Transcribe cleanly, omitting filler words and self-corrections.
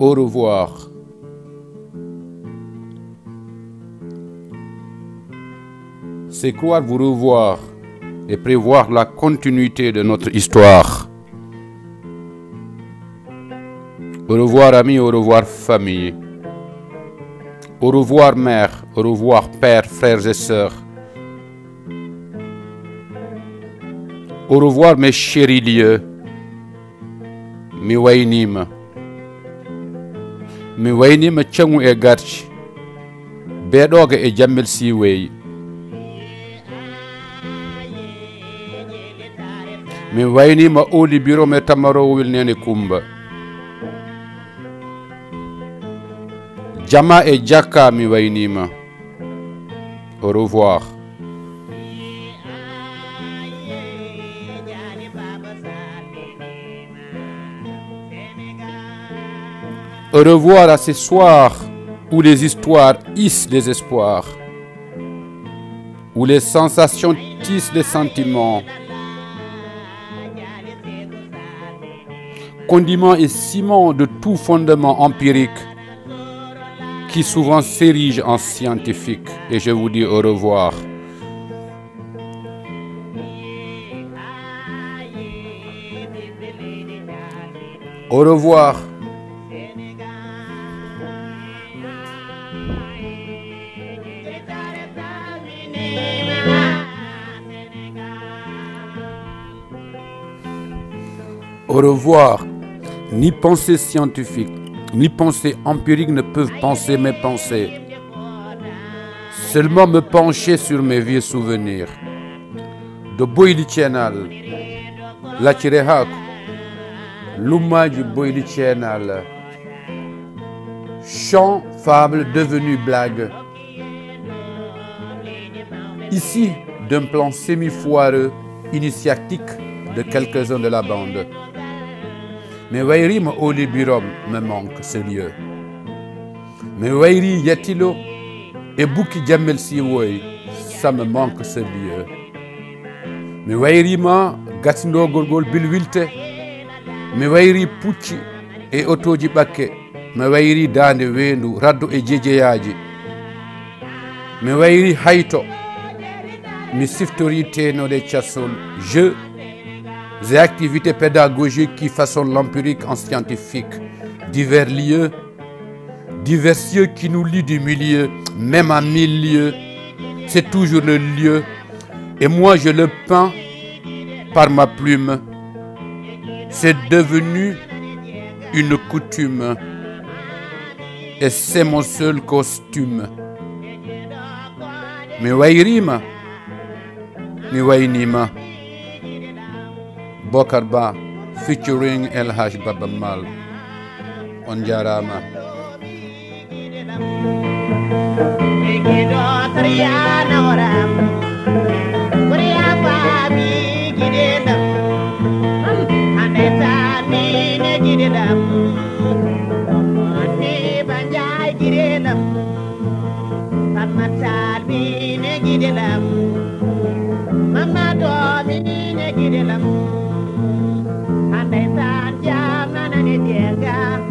au revoir. C'est croire vous revoir et prévoir la continuité de notre histoire. Au revoir amis, au revoir famille. Au revoir mère, au revoir père, frères et sœurs. Au revoir mes chéris lieux. Mi waynima cangu e garci beeɗoga e jammel siweyi mi waynima Oli Birom e Tamarowel Nene Kumba Jama et Jaka mi waynima. Au revoir. Au revoir à ces soirs où les histoires hissent les espoirs, où les sensations tissent les sentiments. Condiment et ciment de tout fondement empirique qui souvent s'érige en scientifique. Et je vous dis au revoir. Au revoir. Au revoir. Ni pensée scientifique, ni pensée empirique ne peuvent penser mes pensées. Seulement me pencher sur mes vieux souvenirs. De Boyli Tienal, la Tirehaku, Lumaji Boyli Tienal, chant, fable devenu blague. Ici, d'un plan semi-foireux, initiatique de quelques-uns de la bande. Mais Wairi ma Oli Birom me manque ce lieu. Mais Wairi Yatilo et Bouki Jamel Siwoy, ça me manque ce lieu. Mais Wairi ma Gatindo Gorgol Bilwilte, mais Wairi Pucci et Otoji Bakke, mais Wairi Dande Wendu, Raddo et Djejeyaji. Mais Wairi Haito, mi siftori teno de Chassol, jeux et activités pédagogiques qui façonnent l'empirique en scientifique, divers lieux qui nous lient du milieu, même à 1000 lieues, c'est toujours le lieu, et moi je le peins par ma plume. C'est devenu une coutume, et c'est mon seul costume. Mi wayrima, mi waynima. Bokar Ba featuring El Hadj Baba Mal. On jarama. Mama do mi ne gidelam. Andai san jam na ne tiega.